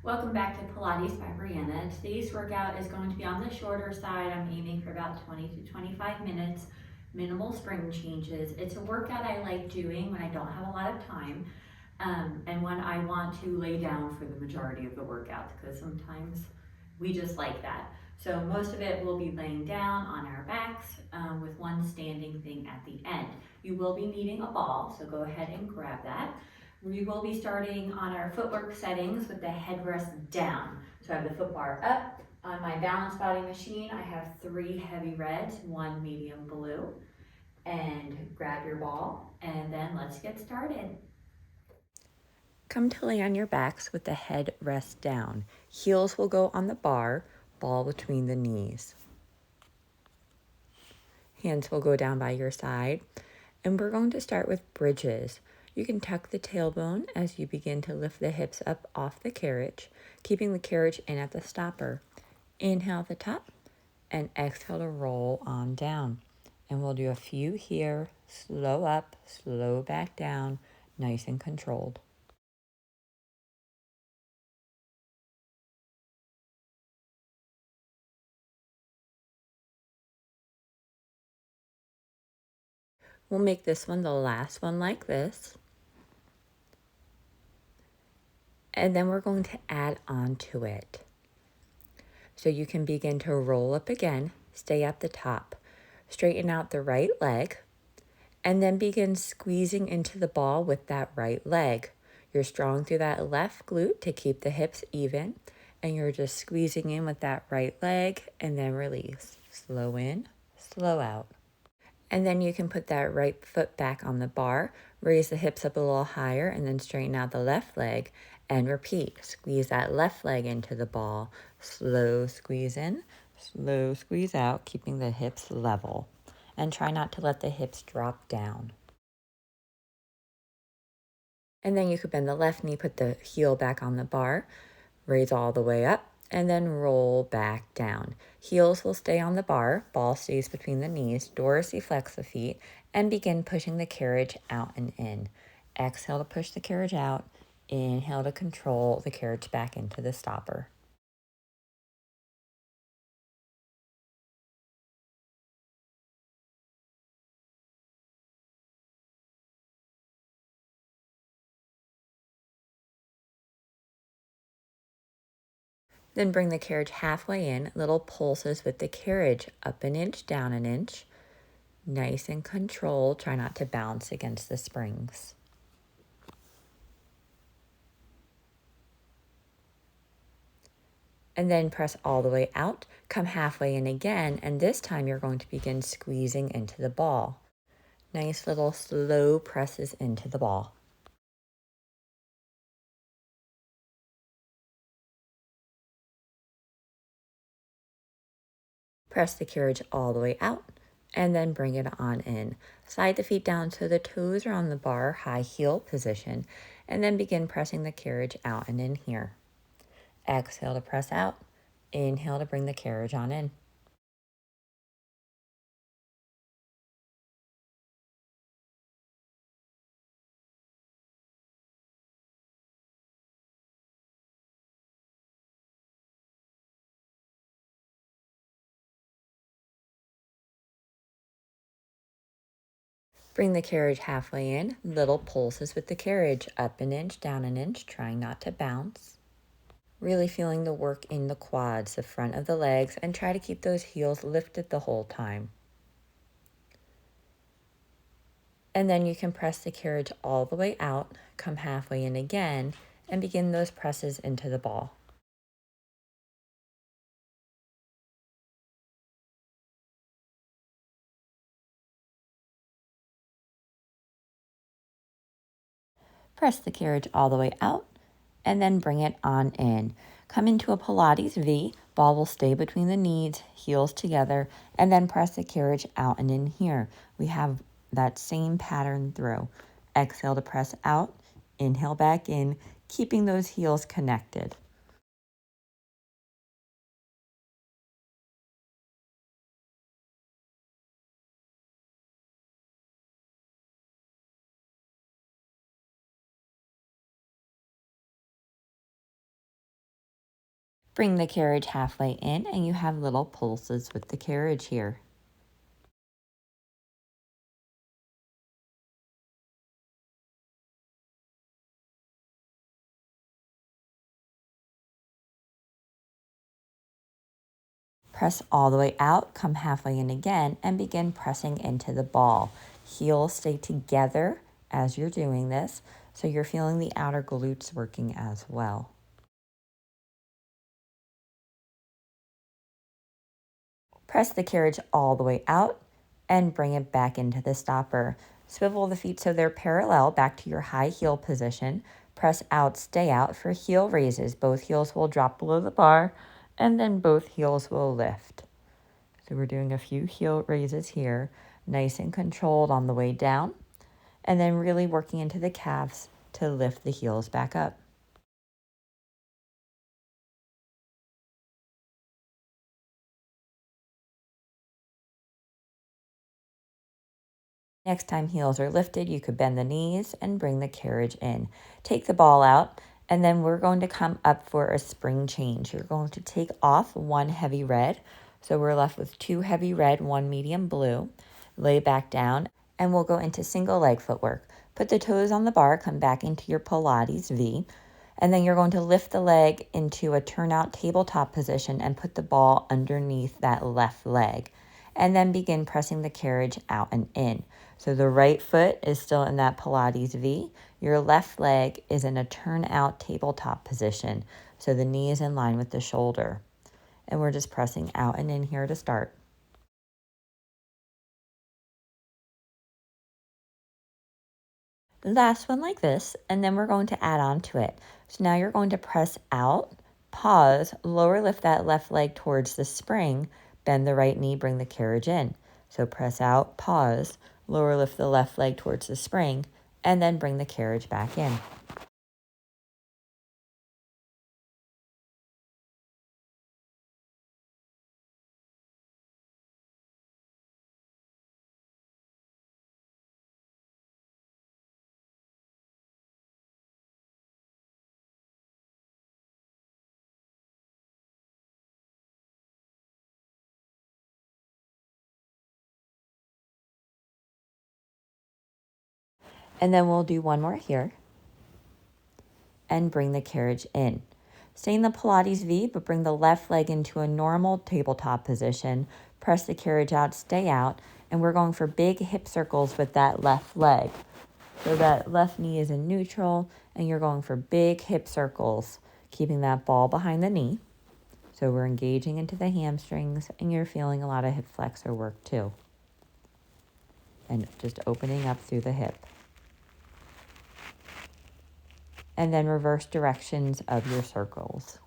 Welcome back to Pilates by Brianna. Today's workout is going to be on the shorter side. I'm aiming for about 20 to 25 minutes, minimal spring changes. It's a workout I like doing when I don't have a lot of time and when I want to lay down for the majority of the workout because sometimes we just like that. So most of it will be laying down on our backs with one standing thing at the end. You will be needing a ball, so go ahead and grab that. We will be starting on our footwork settings with the headrest down. So I have the foot bar up. On my balance body machine, I have 3 heavy reds, 1 medium blue. And grab your ball, and then let's get started. Come to lay on your backs with the head rest down. Heels will go on the bar, ball between the knees. Hands will go down by your side. And we're going to start with bridges. You can tuck the tailbone as you begin to lift the hips up off the carriage, keeping the carriage in at the stopper. Inhale at the top and exhale to roll on down. And we'll do a few here, slow up, slow back down, nice and controlled. We'll make this one the last one like this. And then we're going to add on to it. So you can begin to roll up again, stay at the top, straighten out the right leg, and then begin squeezing into the ball with that right leg. You're strong through that left glute to keep the hips even, and you're just squeezing in with that right leg and then release. Slow in, slow out. And then you can put that right foot back on the bar, raise the hips up a little higher, and then straighten out the left leg and repeat. Squeeze that left leg into the ball. Slow squeeze in, slow squeeze out, keeping the hips level. And try not to let the hips drop down. And then you could bend the left knee, put the heel back on the bar, raise all the way up, and then roll back down. Heels will stay on the bar, ball stays between the knees, dorsiflex the feet, and begin pushing the carriage out and in. Exhale to push the carriage out, inhale to control the carriage back into the stopper. Then bring the carriage halfway in, little pulses with the carriage, up an inch, down an inch. Nice and controlled, try not to bounce against the springs. And then press all the way out, come halfway in again, and this time you're going to begin squeezing into the ball. Nice little slow presses into the ball. Press the carriage all the way out, and then bring it on in. Slide the feet down so the toes are on the bar, high heel position, and then begin pressing the carriage out and in here. Exhale to press out, inhale to bring the carriage on in. Bring the carriage halfway in, little pulses with the carriage, up an inch, down an inch, trying not to bounce. Really feeling the work in the quads, the front of the legs, and try to keep those heels lifted the whole time. And then you can press the carriage all the way out, come halfway in again, and begin those presses into the ball. Press the carriage all the way out, and then bring it on in. Come into a Pilates V, ball will stay between the knees, heels together, and then press the carriage out and in here. We have that same pattern through. Exhale to press out, inhale back in, keeping those heels connected. Bring the carriage halfway in and you have little pulses with the carriage here. Press all the way out, come halfway in again, and begin pressing into the ball. Heels stay together as you're doing this, so you're feeling the outer glutes working as well. Press the carriage all the way out and bring it back into the stopper. Swivel the feet so they're parallel back to your high heel position. Press out, stay out for heel raises. Both heels will drop below the bar and then both heels will lift. So we're doing a few heel raises here, nice and controlled on the way down, and then really working into the calves to lift the heels back up. Next time heels are lifted, you could bend the knees and bring the carriage in. Take the ball out, and then we're going to come up for a spring change. You're going to take off one heavy red. So we're left with two heavy red, one medium blue. Lay back down, and we'll go into single leg footwork. Put the toes on the bar, come back into your Pilates V, and then you're going to lift the leg into a turnout tabletop position and put the ball underneath that left leg. And then begin pressing the carriage out and in. So the right foot is still in that Pilates V. Your left leg is in a turnout tabletop position. So the knee is in line with the shoulder. And we're just pressing out and in here to start. Last one like this, and then we're going to add on to it. So now you're going to press out, pause, lower lift that left leg towards the spring, bend the right knee, bring the carriage in. So press out, pause, lower lift the left leg towards the spring, and then bring the carriage back in. And then we'll do one more here and bring the carriage in. Stay in the Pilates V, but bring the left leg into a normal tabletop position. Press the carriage out, stay out, and we're going for big hip circles with that left leg. So that left knee is in neutral, and you're going for big hip circles, keeping that ball behind the knee. So we're engaging into the hamstrings, and you're feeling a lot of hip flexor work too. And just opening up through the hip. And then reverse directions of your circles.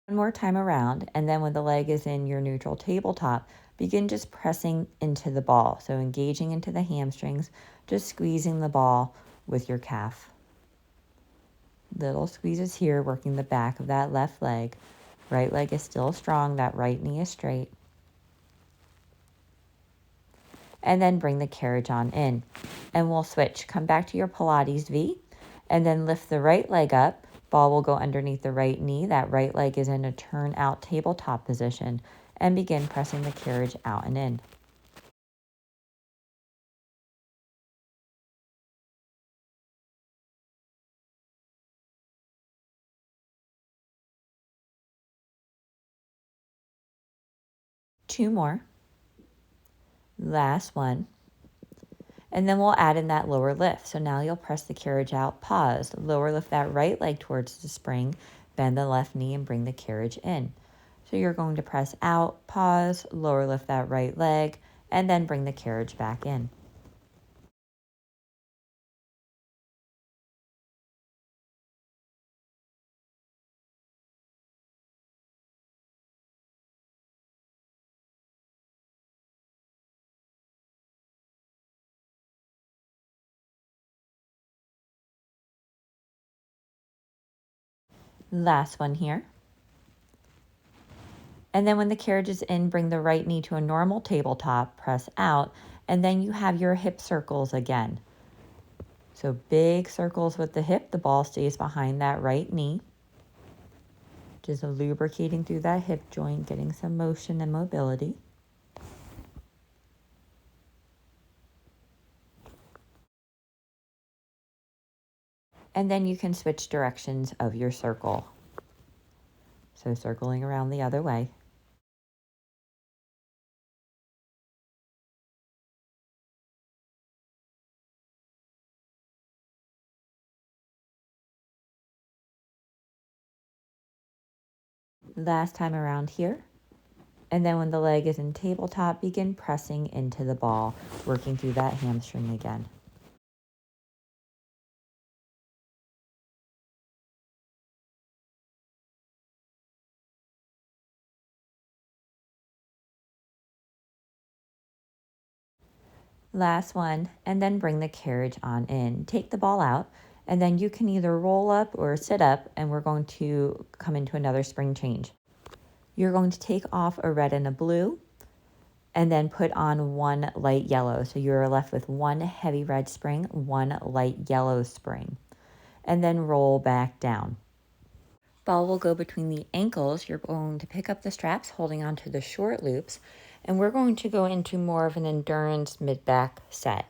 One more time around, and then when the leg is in your neutral tabletop, begin just pressing into the ball. So engaging into the hamstrings, just squeezing the ball with your calf. Little squeezes here, working the back of that left leg. Right leg is still strong, that right knee is straight. And then bring the carriage on in. And we'll switch. Come back to your Pilates V, and then lift the right leg up. Ball will go underneath the right knee. That right leg is in a turn out tabletop position. And begin pressing the carriage out and in. Two more. Last one. And then we'll add in that lower lift. So now you'll press the carriage out, pause, lower lift that right leg towards the spring, bend the left knee and bring the carriage in. So you're going to press out, pause, lower lift that right leg, and then bring the carriage back in. Last one here. And then when the carriage is in, bring the right knee to a normal tabletop, press out, and then you have your hip circles again. So big circles with the hip, the ball stays behind that right knee. Just lubricating through that hip joint, getting some motion and mobility. And then you can switch directions of your circle. So circling around the other way. Last time around here. And then when the leg is in tabletop, begin pressing into the ball, working through that hamstring again. Last one, and then bring the carriage on in. Take the ball out, and then you can either roll up or sit up, and we're going to come into another spring change. You're going to take off a red and a blue, and then put on one light yellow. So you're left with one heavy red spring, one light yellow spring, and then roll back down. Ball will go between the ankles. You're going to pick up the straps, holding onto the short loops, and we're going to go into more of an endurance mid-back set.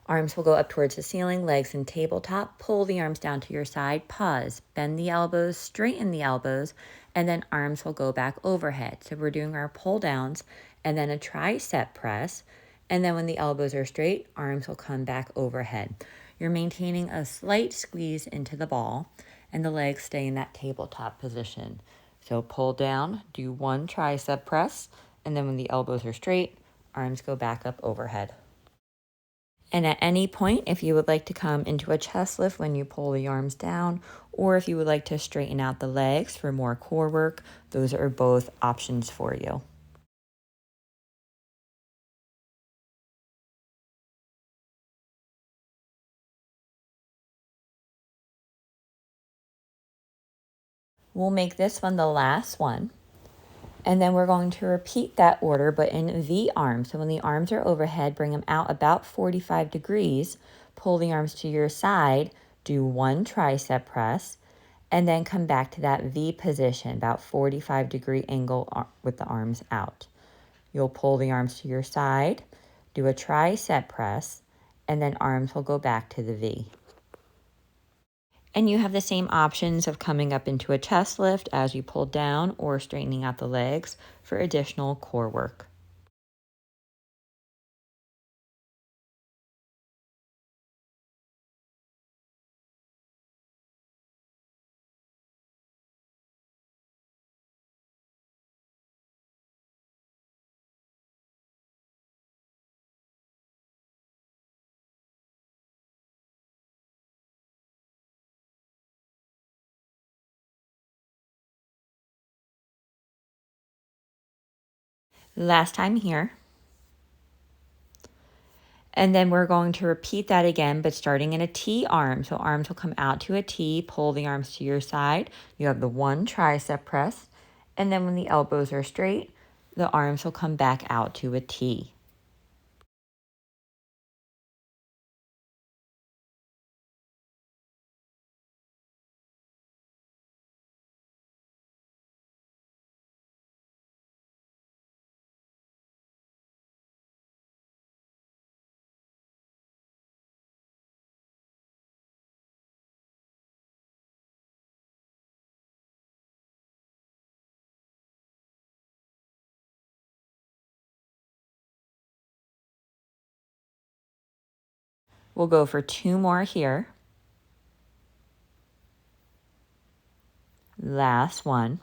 Arms will go up towards the ceiling, legs in tabletop. Pull the arms down to your side, pause, bend the elbows, straighten the elbows, and then arms will go back overhead. So we're doing our pull downs and then a tricep press. And then when the elbows are straight, arms will come back overhead. You're maintaining a slight squeeze into the ball and the legs stay in that tabletop position. So pull down, do one tricep press, and then when the elbows are straight, arms go back up overhead. And at any point, if you would like to come into a chest lift when you pull the arms down, or if you would like to straighten out the legs for more core work, those are both options for you. We'll make this one the last one. And then we're going to repeat that order, but in V arms. So when the arms are overhead, bring them out about 45 degrees. Pull the arms to your side. Do one tricep press. And then come back to that V position, about 45-degree angle with the arms out. You'll pull the arms to your side. Do a tricep press. And then arms will go back to the V. And you have the same options of coming up into a chest lift as you pull down or straightening out the legs for additional core work. Last time here. And then we're going to repeat that again, but starting in a T arm. So arms will come out to a T, pull the arms to your side. You have the one tricep press. And then when the elbows are straight, the arms will come back out to a T. We'll go for 2 more here. Last one.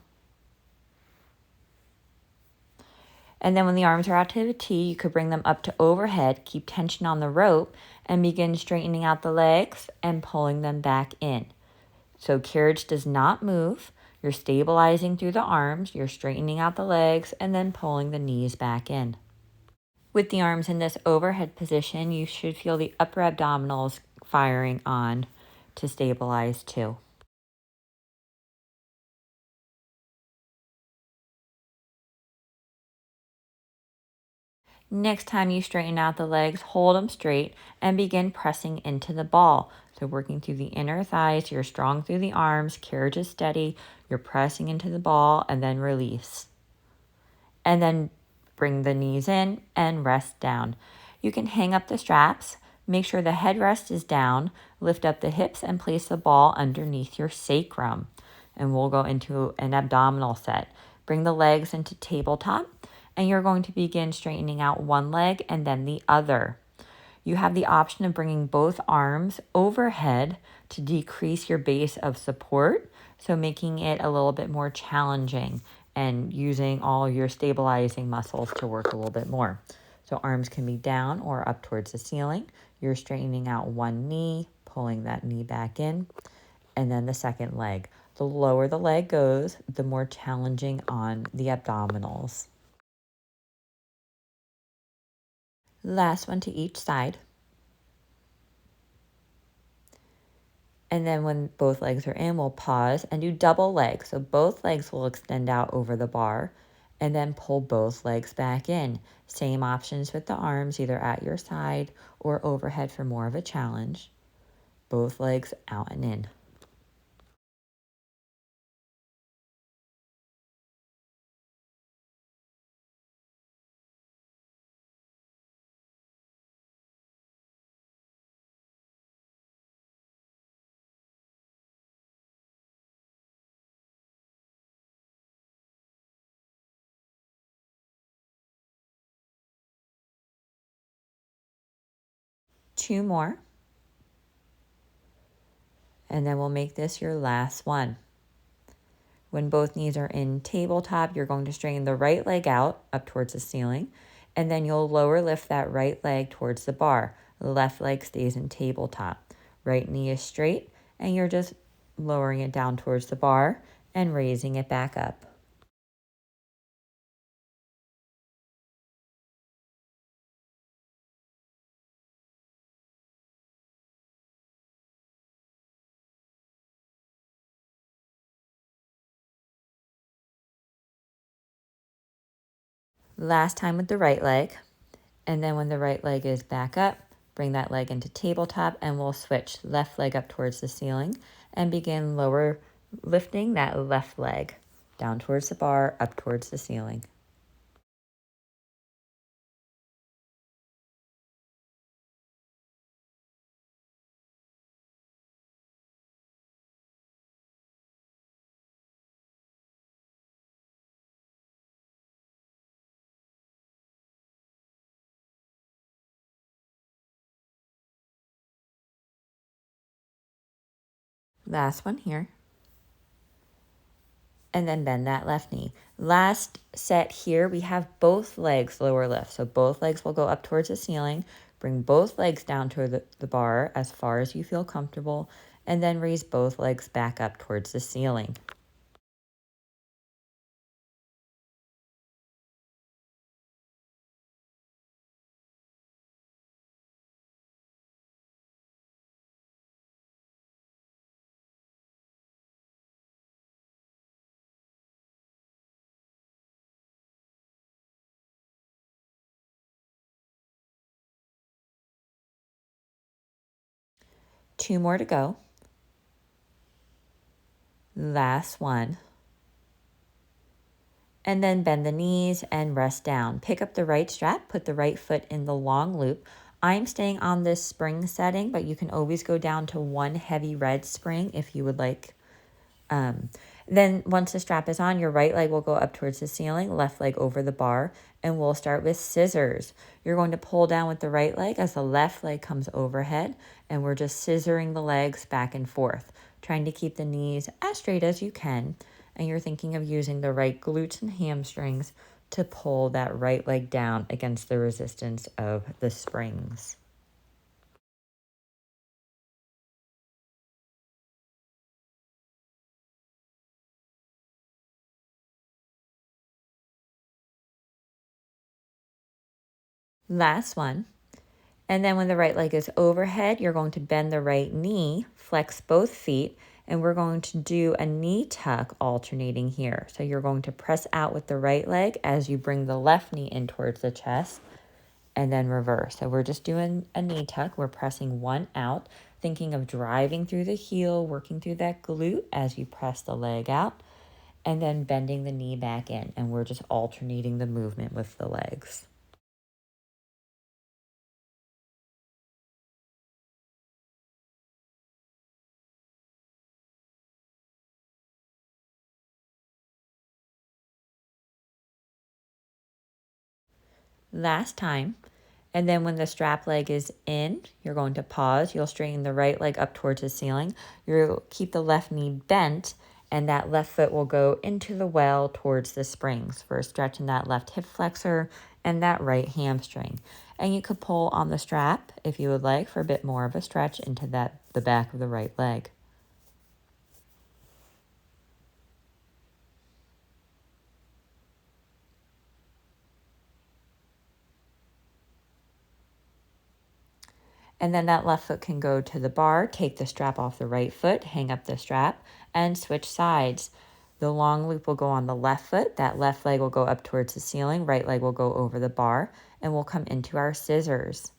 And then when the arms are out to the T, you could bring them up to overhead, keep tension on the rope, and begin straightening out the legs and pulling them back in. So carriage does not move. You're stabilizing through the arms, you're straightening out the legs, and then pulling the knees back in. With the arms in this overhead position, you should feel the upper abdominals firing on to stabilize too. Next time you straighten out the legs, hold them straight and begin pressing into the ball. So working through the inner thighs, you're strong through the arms, carriage is steady, you're pressing into the ball and then release. And then bring the knees in and rest down. You can hang up the straps, make sure the headrest is down, lift up the hips and place the ball underneath your sacrum. And we'll go into an abdominal set. Bring the legs into tabletop and you're going to begin straightening out one leg and then the other. You have the option of bringing both arms overhead to decrease your base of support, so making it a little bit more challenging and using all your stabilizing muscles to work a little bit more. So arms can be down or up towards the ceiling. You're straightening out one knee, pulling that knee back in, and then the second leg. The lower the leg goes, the more challenging on the abdominals. Last one to each side. And then when both legs are in, we'll pause and do double legs. So both legs will extend out over the bar and then pull both legs back in. Same options with the arms, either at your side or overhead for more of a challenge. Both legs out and in. Two more. And then we'll make this your last one. When both knees are in tabletop, you're going to straighten the right leg out up towards the ceiling, and then you'll lower lift that right leg towards the bar. The left leg stays in tabletop. Right knee is straight, and you're just lowering it down towards the bar and raising it back up. Last time with the right leg, and then when the right leg is back up, bring that leg into tabletop and we'll switch left leg up towards the ceiling and begin lower lifting that left leg down towards the bar, up towards the ceiling. Last one here. And then bend that left knee. Last set here, we have both legs lower lift. So both legs will go up towards the ceiling. Bring both legs down to the bar as far as you feel comfortable, and then raise both legs back up towards the ceiling. Two more to go. Last one. And then bend the knees and rest down. Pick up the right strap, put the right foot in the long loop. I'm staying on this spring setting, but you can always go down to one heavy red spring if you would like. Then once the strap is on, your right leg will go up towards the ceiling, left leg over the bar, and we'll start with scissors. You're going to pull down with the right leg as the left leg comes overhead, and we're just scissoring the legs back and forth, trying to keep the knees as straight as you can, and you're thinking of using the right glutes and hamstrings to pull that right leg down against the resistance of the springs. Last one. And then when the right leg is overhead, you're going to bend the right knee, flex both feet, and we're going to do a knee tuck alternating here. So you're going to press out with the right leg as you bring the left knee in towards the chest, and then reverse. So we're just doing a knee tuck. We're pressing one out, thinking of driving through the heel, working through that glute as you press the leg out, and then bending the knee back in. And we're just alternating the movement with the legs. Last time. And then when the strap leg is in, you're going to pause. You'll straighten the right leg up towards the ceiling. You'll keep the left knee bent, and that left foot will go into the well towards the springs for stretching that left hip flexor and that right hamstring. And you could pull on the strap if you would like for a bit more of a stretch into the back of the right leg. And then that left foot can go to the bar, take the strap off the right foot, hang up the strap, and switch sides. The long loop will go on the left foot. That left leg will go up towards the ceiling. Right leg will go over the bar, and we'll come into our scissors.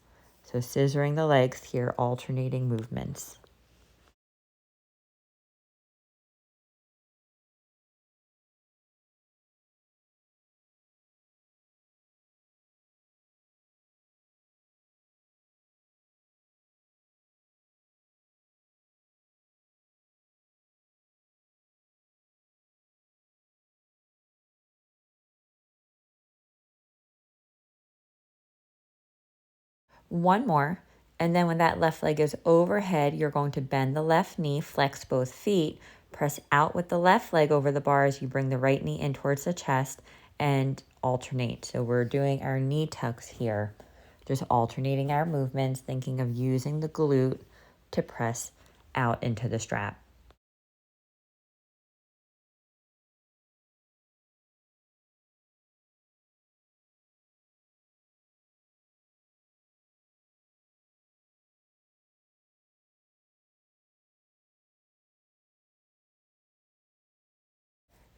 So scissoring the legs here, alternating movements. One more. And then when that left leg is overhead, you're going to bend the left knee, flex both feet, press out with the left leg over the bar as you bring the right knee in towards the chest and alternate. So we're doing our knee tucks here, just alternating our movements, thinking of using the glute to press out into the strap.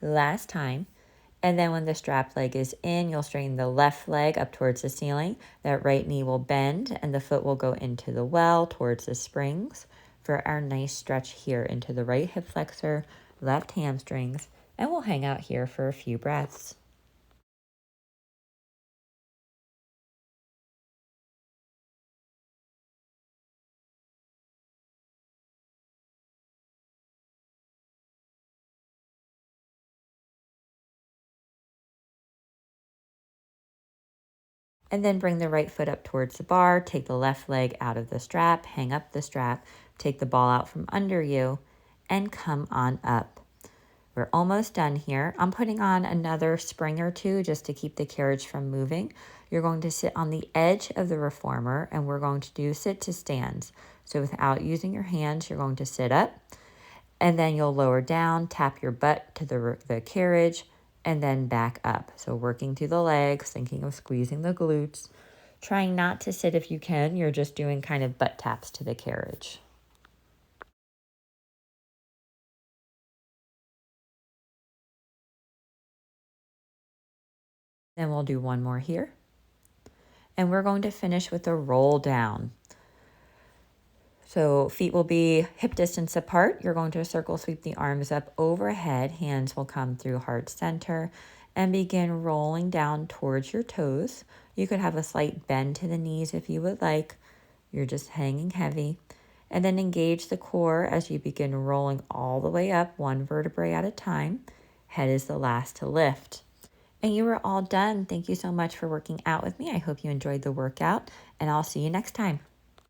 Last time. And then when the strap leg is in, you'll straighten the left leg up towards the ceiling. That right knee will bend and the foot will go into the well towards the springs for our nice stretch here into the right hip flexor, left hamstrings, and we'll hang out here for a few breaths. And then bring the right foot up towards the bar, take the left leg out of the strap, hang up the strap, take the ball out from under you, and come on up. We're almost done here. I'm putting on another spring or two just to keep the carriage from moving. You're going to sit on the edge of the reformer, and we're going to do sit to stands. So without using your hands, you're going to sit up, and then you'll lower down, tap your butt to the carriage, and then back up. So working through the legs, thinking of squeezing the glutes. Trying not to sit if you can. You're just doing kind of butt taps to the carriage. Then we'll do one more here. And we're going to finish with a roll down. So feet will be hip distance apart. You're going to circle sweep the arms up overhead. Hands will come through heart center and begin rolling down towards your toes. You could have a slight bend to the knees if you would like. You're just hanging heavy. And then engage the core as you begin rolling all the way up, one vertebrae at a time. Head is the last to lift. And you are all done. Thank you so much for working out with me. I hope you enjoyed the workout, and I'll see you next time.